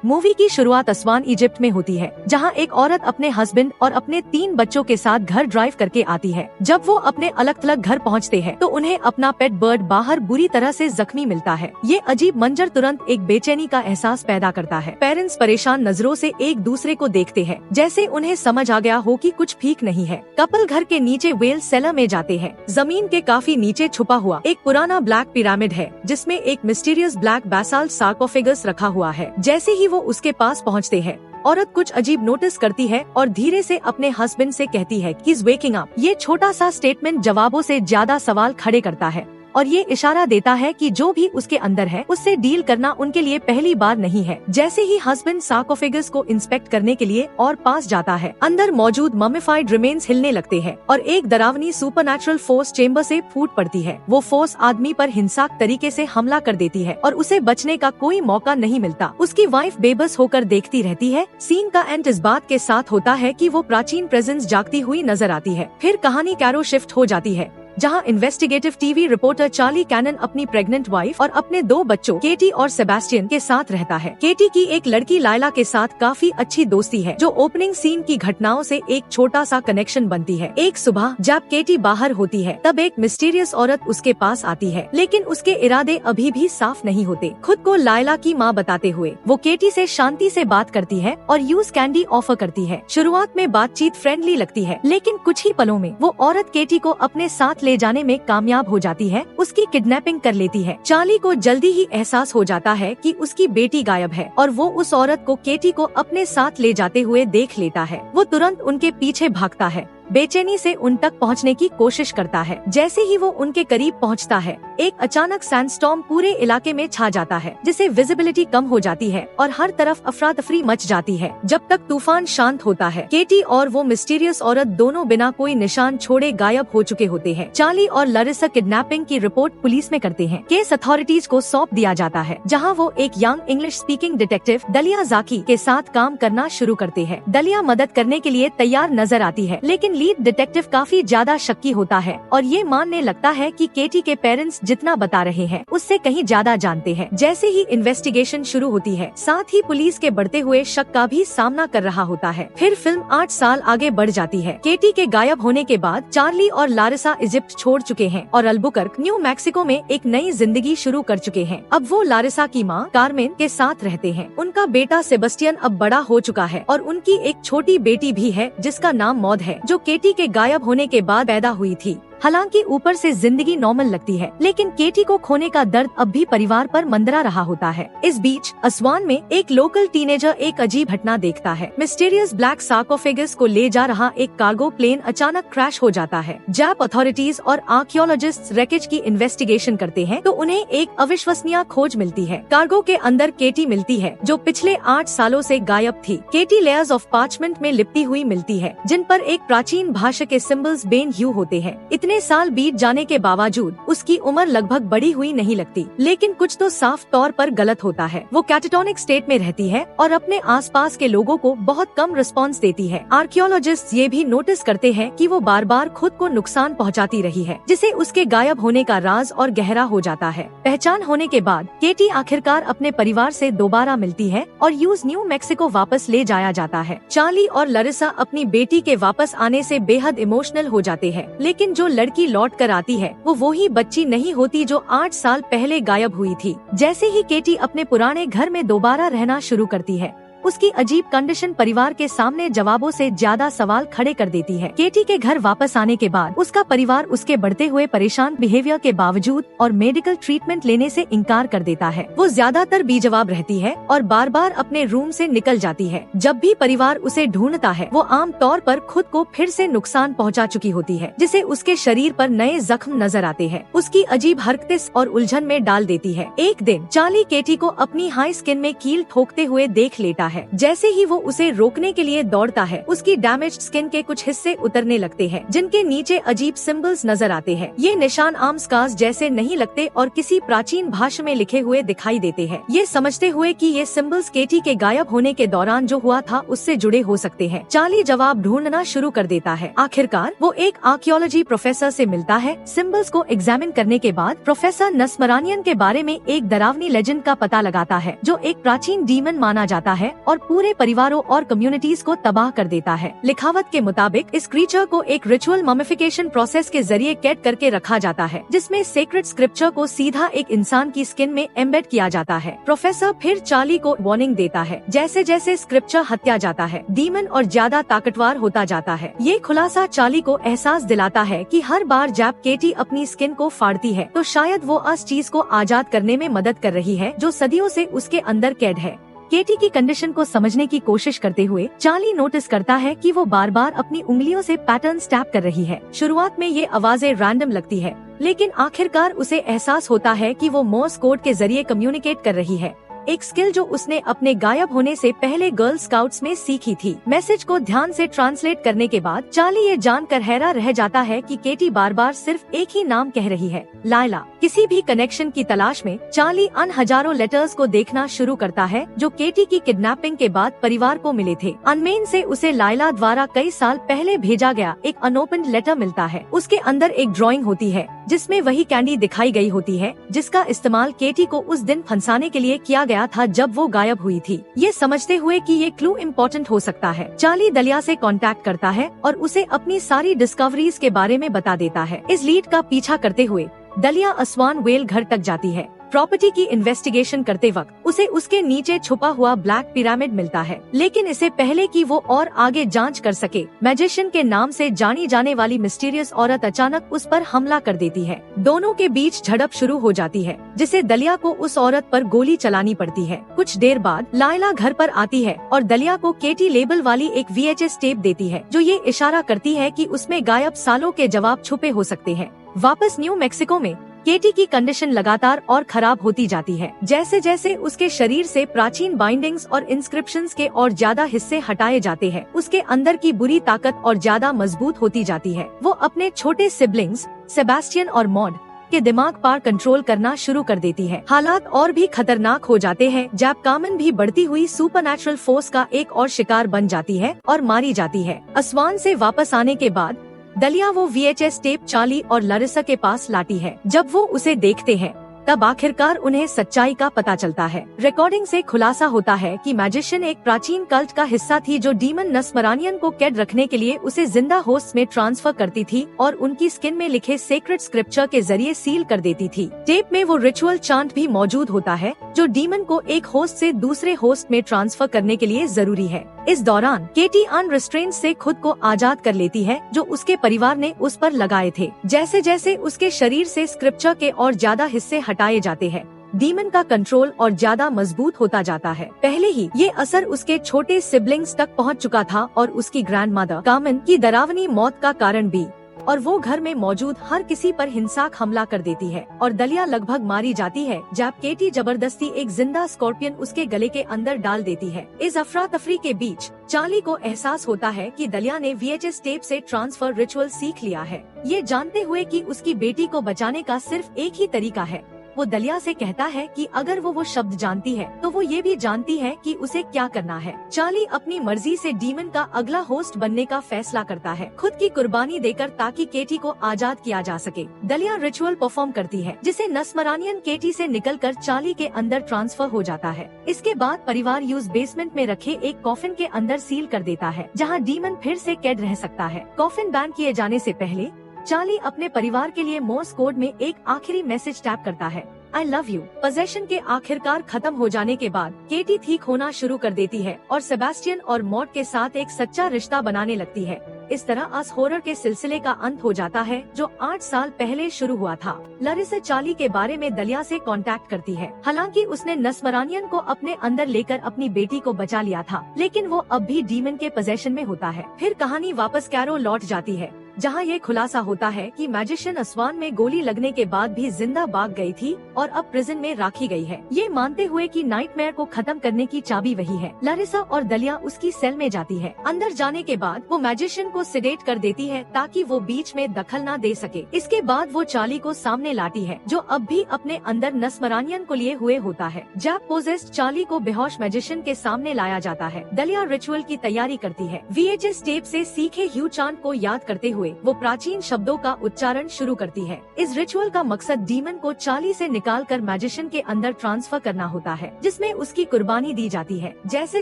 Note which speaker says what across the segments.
Speaker 1: Movie की शुरुआत Aswan Egypt में होती है, जहां एक औरत अपने हस्बैंड और अपने 3 बच्चों के साथ घर ड्राइव करके आती है। जब वो अपने अलग थलग घर पहुंचते हैं, तो उन्हें अपना पेट बर्ड बाहर बुरी तरह से जख्मी मिलता है। ये अजीब मंजर तुरंत एक बेचैनी का एहसास पैदा करता है। पेरेंट्स परेशान नजरों से एक दूसरे को देखते हैं, जैसे उन्हें समझ आ गया हो कि कुछ ठीक नहीं है। कपल घर के नीचे वेल सेलर में जाते हैं। जमीन के काफी नीचे छुपा हुआ एक पुराना ब्लैक पिरामिड है, जिसमें एक मिस्टीरियस ब्लैक बैसाल्ट सार्कोफेगस रखा हुआ है। जैसे ही वो उसके पास पहुंचते हैं, औरत कुछ अजीब नोटिस करती है और धीरे से अपने हस्बैंड से कहती है कि वेकिंग अप। ये छोटा सा स्टेटमेंट जवाबों से ज्यादा सवाल खड़े करता है और ये इशारा देता है कि जो भी उसके अंदर है उससे डील करना उनके लिए पहली बार नहीं है। जैसे ही हस्बैंड सार्कोफेगस को इंस्पेक्ट करने के लिए और पास जाता है, अंदर मौजूद ममिफाइड रिमेन्स हिलने लगते हैं और एक डरावनी सुपरनैचुरल फोर्स चेम्बर से फूट पड़ती है। वो फोर्स आदमी पर हिंसक तरीके से हमला कर देती है और उसे बचने का कोई मौका नहीं मिलता। उसकी वाइफ बेबस होकर देखती रहती है। सीन का एंड इस बात के साथ होता है कि वो प्राचीन प्रेजेंस जागती हुई नजर आती है। फिर कहानी कैरो शिफ्ट हो जाती है, जहां investigative TV reporter Charlie Cannon अपनी प्रेग्नेंट वाइफ और अपने 2 बच्चों केटी और सेबेस्टियन के साथ रहता है। केटी की एक लड़की लायला के साथ काफी अच्छी दोस्ती है, जो ओपनिंग सीन की घटनाओं से एक छोटा सा कनेक्शन बनती है। एक सुबह जब केटी बाहर होती है, तब एक मिस्टीरियस औरत उसके पास आती है, लेकिन उसके इरादे अभी भी साफ नहीं होते। खुद को लायला की माँ बताते हुए वो केटी से शांति से बात करती है और यूज कैंडी ऑफर करती है। शुरुआत में बातचीत फ्रेंडली लगती है, लेकिन कुछ ही पलों में वो औरत केटी को अपने साथ ले जाने में कामयाब हो जाती है, उसकी किडनैपिंग कर लेती है। चार्ली को जल्दी ही एहसास हो जाता है कि उसकी बेटी गायब है और वो उस औरत को केटी को अपने साथ ले जाते हुए देख लेता है। वो तुरंत उनके पीछे भागता है, बेचैनी से उन तक पहुंचने की कोशिश करता है। जैसे ही वो उनके करीब पहुंचता है, एक अचानक सैंडस्टॉर्म पूरे इलाके में छा जाता है, जिससे विजिबिलिटी कम हो जाती है और हर तरफ अफरा तफरी मच जाती है। जब तक तूफान शांत होता है, केटी और वो मिस्टीरियस औरत दोनों बिना कोई निशान छोड़े गायब हो चुके होते हैं। चार्ली और लारिसा किडनैपिंग की रिपोर्ट पुलिस में करते हैं। केस अथॉरिटीज को सौंप दिया जाता है, जहाँ वो एक यंग इंग्लिश स्पीकिंग डिटेक्टिव दलिया जाकी के साथ काम करना शुरू करते हैं। दलिया मदद करने के लिए तैयार नजर आती है, लेकिन लीड डिटेक्टिव काफी ज्यादा शक्की होता है और ये मानने लगता है कि केटी के पेरेंट्स जितना बता रहे हैं उससे कहीं ज्यादा जानते हैं। जैसे ही इन्वेस्टिगेशन शुरू होती है, साथ ही पुलिस के बढ़ते हुए शक का भी सामना कर रहा होता है। फिर फिल्म 8 साल आगे बढ़ जाती है। केटी के गायब होने के बाद चार्ली और लारिसा इजिप्ट छोड़ चुके हैं और अल्बुकर्क, न्यू मैक्सिको में एक नई जिंदगी शुरू कर चुके हैं। अब वो लारिसा की माँ कार्मेन के साथ रहते हैं। उनका बेटा सेबेस्टियन अब बड़ा हो चुका है और उनकी एक छोटी बेटी भी है, जिसका नाम मौद है, जो केटी के गायब होने के बाद पैदा हुई थी। हालांकि ऊपर से जिंदगी नॉर्मल लगती है, लेकिन केटी को खोने का दर्द अब भी परिवार पर मंडरा रहा होता है। इस बीच असवान में एक लोकल टीनेजर एक अजीब घटना देखता है। मिस्टीरियस ब्लैक सार्कोफेगस को ले जा रहा एक कार्गो प्लेन अचानक क्रैश हो जाता है। जब अथॉरिटीज और आर्कियोलॉजिस्ट रेकेज की इन्वेस्टिगेशन करते हैं, तो उन्हें एक अविश्वसनीय खोज मिलती है। कार्गो के अंदर केटी मिलती है, जो पिछले 8 सालों से गायब थी। केटी लेयर्स ऑफ पार्चमेंट में लिपटी हुई मिलती है, जिन पर एक प्राचीन भाषा के सिंबल्स बेन ह्यू होते हैं। इतने साल बीत जाने के बावजूद उसकी उम्र लगभग बड़ी हुई नहीं लगती, लेकिन कुछ तो साफ तौर पर गलत होता है। वो कैटाटोनिक स्टेट में रहती है और अपने आसपास के लोगों को बहुत कम रिस्पांस देती है। आर्कियोलॉजिस्ट ये भी नोटिस करते हैं कि वो बार बार खुद को नुकसान पहुंचाती रही है, जिसे उसके गायब होने का राज और गहरा हो जाता है। पहचान होने के बाद केटी आखिरकार अपने परिवार से दोबारा मिलती है और यूज न्यू मैक्सिको वापस ले जाया जाता है। चार्ली और लारिसा अपनी बेटी के वापस आने से बेहद इमोशनल हो जाते हैं, लेकिन जो लड़की लौट कर आती है, वो वही बच्ची नहीं होती जो 8 साल पहले गायब हुई थी। जैसे ही केटी अपने पुराने घर में दोबारा रहना शुरू करती है, उसकी अजीब कंडीशन परिवार के सामने जवाबों से ज्यादा सवाल खड़े कर देती है। केटी के घर वापस आने के बाद उसका परिवार उसके बढ़ते हुए परेशान बिहेवियर के बावजूद और मेडिकल ट्रीटमेंट लेने से इनकार कर देता है। वो ज्यादातर बेजवाब रहती है और बार बार अपने रूम से निकल जाती है। जब भी परिवार उसे ढूंढता है, वो आम तौर पर खुद को फिर से नुकसान पहुंचा चुकी होती है, जिसे उसके शरीर पर नए जख्म नजर आते हैं। उसकी अजीब हरकतें और उलझन में डाल देती है। एक दिन चार्ली केटी को अपनी हाई स्किन में कील ठोकते हुए देख लेता है। है। जैसे ही वो उसे रोकने के लिए दौड़ता है, उसकी डैमेज्ड स्किन के कुछ हिस्से उतरने लगते हैं, जिनके नीचे अजीब सिंबल्स नजर आते हैं। ये निशान आम स्कार्स जैसे नहीं लगते और किसी प्राचीन भाषा में लिखे हुए दिखाई देते हैं। ये समझते हुए कि ये सिंबल्स केटी के गायब होने के दौरान जो हुआ था उससे जुड़े हो सकते हैं, चार्ली जवाब ढूंढना शुरू कर देता है। आखिरकार वो एक आर्कियोलॉजी प्रोफेसर से मिलता है। सिंबल्स को एग्जामिन करने के बाद प्रोफेसर नस्मरानियन के बारे में एक डरावनी लेजेंड का पता लगाता है, जो एक प्राचीन डीमन माना जाता है और पूरे परिवारों और कम्युनिटीज को तबाह कर देता है। लिखावट के मुताबिक इस क्रीचर को एक रिचुअल ममिफिकेशन प्रोसेस के जरिए कैद करके रखा जाता है, जिसमें सेक्रेट स्क्रिप्चर को सीधा एक इंसान की स्किन में एम्बेड किया जाता है। प्रोफेसर फिर चार्ली को वार्निंग देता है, जैसे जैसे स्क्रिप्चर हत्या जाता है, डीमन और ज्यादा ताकतवर होता जाता है। ये खुलासा चार्ली को एहसास दिलाता है कि हर बार जब केटी अपनी स्किन को फाड़ती है तो शायद वो उस चीज को आजाद करने में मदद कर रही है जो सदियों से उसके अंदर कैद है। केटी की कंडीशन को समझने की कोशिश करते हुए चार्ली नोटिस करता है कि वो बार बार अपनी उंगलियों से पैटर्न स्टैप कर रही है। शुरुआत में ये आवाजें रैंडम लगती है, लेकिन आखिरकार उसे एहसास होता है कि वो मोर्स कोड के जरिए कम्युनिकेट कर रही है, एक स्किल जो उसने अपने गायब होने से पहले गर्ल स्काउट्स में सीखी थी। मैसेज को ध्यान से ट्रांसलेट करने के बाद चार्ली ये जानकर हैरान रह जाता है कि केटी बार बार सिर्फ एक ही नाम कह रही है, लायला। किसी भी कनेक्शन की तलाश में चार्ली अन हजारों लेटर्स को देखना शुरू करता है जो केटी की किडनैपिंग के बाद परिवार को मिले थे। अनमेन से उसे लायला द्वारा कई साल पहले भेजा गया एक अनओपन्ड लेटर मिलता है। उसके अंदर एक ड्राइंग होती है जिसमें वही कैंडी दिखाई गई होती है जिसका इस्तेमाल केटी को उस दिन फंसाने के लिए किया गया था जब वो गायब हुई थी। ये समझते हुए कि ये क्लू इम्पोर्टेंट हो सकता है, चार्ली दलिया से कांटेक्ट करता है और उसे अपनी सारी डिस्कवरीज के बारे में बता देता है। इस लीड का पीछा करते हुए दलिया अस्वान वेल घर तक जाती है। प्रॉपर्टी की इन्वेस्टिगेशन करते वक्त उसे उसके नीचे छुपा हुआ ब्लैक पिरामिड मिलता है, लेकिन इससे पहले कि वो और आगे जांच कर सके, मैजिशियन के नाम से जानी जाने वाली मिस्टीरियस औरत अचानक उस पर हमला कर देती है। दोनों के बीच झड़प शुरू हो जाती है, जिसे दलिया को उस औरत पर गोली चलानी पड़ती है। कुछ देर बाद लायला घर पर आती है और दलिया को केटी लेबल वाली एक VHS टेप देती है, जो ये इशारा करती है कि उसमें गायब सालों के जवाब छुपे हो सकते हैं। वापस न्यू मैक्सिको में केटी की कंडीशन लगातार और खराब होती जाती है। जैसे जैसे उसके शरीर से प्राचीन बाइंडिंग्स और इंस्क्रिप्शंस के और ज्यादा हिस्से हटाए जाते हैं, उसके अंदर की बुरी ताकत और ज्यादा मजबूत होती जाती है। वो अपने छोटे सिबलिंग्स सेबेस्टियन और मॉड के दिमाग पर कंट्रोल करना शुरू कर देती है। हालात और भी खतरनाक हो जाते हैं जब कामन भी बढ़ती हुई सुपरनैचुरल फोर्स का एक और शिकार बन जाती है और मारी जाती है। अस्वान से वापस आने के बाद दलिया वो VHS टेप चार्ली और लारिसा के पास लाती है। जब वो उसे देखते हैं तब आखिरकार उन्हें सच्चाई का पता चलता है। रिकॉर्डिंग से खुलासा होता है कि मैजिशियन एक प्राचीन कल्ट का हिस्सा थी जो डीमन नस्मरानियन को कैद रखने के लिए उसे जिंदा होस्ट में ट्रांसफर करती थी और उनकी स्किन में लिखे सेक्रेट स्क्रिप्चर के जरिए सील कर देती थी। टेप में वो रिचुअल चांट भी मौजूद होता है जो डीमन को एक होस्ट से दूसरे होस्ट में ट्रांसफर करने के लिए जरूरी है। इस दौरान केटी अनरिस्ट्रेन्ड से खुद को आजाद कर लेती है जो उसके परिवार ने उस पर लगाए थे। जैसे जैसे उसके शरीर से स्क्रिप्चर के और ज्यादा हिस्से हटाए जाते हैं, डीमन का कंट्रोल और ज्यादा मजबूत होता जाता है। पहले ही ये असर उसके छोटे सिबलिंग्स तक पहुंच चुका था और उसकी ग्रैंडमदर कामन की डरावनी मौत का कारण भी, और वो घर में मौजूद हर किसी पर हिंसक हमला कर देती है और दलिया लगभग मारी जाती है जब केटी जबरदस्ती एक जिंदा स्कॉर्पियन उसके गले के अंदर डाल देती है। इस अफरा तफरी के बीच चार्ली को एहसास होता है कि दलिया ने VHS टेप से ट्रांसफर रिचुअल सीख लिया है, ये जानते हुए कि उसकी बेटी को बचाने का सिर्फ एक ही तरीका है। वो दलिया से कहता है कि अगर वो शब्द जानती है तो वो ये भी जानती है कि उसे क्या करना है। चार्ली अपनी मर्जी से डीमन का अगला होस्ट बनने का फैसला करता है, खुद की कुर्बानी देकर, ताकि केटी को आजाद किया जा सके। दलिया रिचुअल परफॉर्म करती है जिसे नस्मरानियन केटी से निकलकर चार्ली के अंदर ट्रांसफर हो जाता है। इसके बाद परिवार यूज बेसमेंट में रखे एक कॉफिन के अंदर सील कर देता है जहाँ डीमन फिर से कैद रह सकता है। कॉफिन बैन किए जाने से पहले चार्ली अपने परिवार के लिए मोर्स कोड में एक आखिरी मैसेज टाइप करता है, I love you। पोजेशन के आखिरकार खत्म हो जाने के बाद केटी ठीक होना शुरू कर देती है और सेबेस्टियन और मॉड के साथ एक सच्चा रिश्ता बनाने लगती है। इस तरह अस हॉरर के सिलसिले का अंत हो जाता है जो 8 साल पहले शुरू हुआ था। लारिसा चार्ली के बारे में दलिया से कांटेक्ट करती है। हालांकि उसने नस्मरानियन को अपने अंदर लेकर अपनी बेटी को बचा लिया था, लेकिन वो अब भी डीमन के पोजेशन में होता है। फिर कहानी वापस कैरो लौट जाती है। जहाँ ये खुलासा होता है कि मैजिशियन असवान में गोली लगने के बाद भी जिंदा भाग गई थी और अब प्रिजन में रखी गई है, ये मानते हुए कि नाइटमेयर को खत्म करने की चाबी वही है। लारिसा और दलिया उसकी सेल में जाती है। अंदर जाने के बाद वो मैजिशियन को सिडेट कर देती है ताकि वो बीच में दखल न दे सके। इसके बाद वो चार्ली को सामने लाती है, जो अब भी अपने अंदर नस्मरानियन को लिए हुए होता है। जब पोजेस्ड चार्ली को बेहोश मैजिशियन के सामने लाया जाता है, दलिया रिचुअल की तैयारी करती है। VHS टेप से सीखे ह्यू चांद को याद करते हुए वो प्राचीन शब्दों का उच्चारण शुरू करती है। इस रिचुअल का मकसद डीमन को चार्ली से निकालकर मैजिशियन के अंदर ट्रांसफर करना होता है, जिसमें उसकी कुर्बानी दी जाती है। जैसे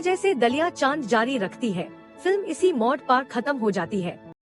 Speaker 1: जैसे दलिया चांद जारी रखती है, फिल्म इसी मोड़ पर खत्म हो जाती है।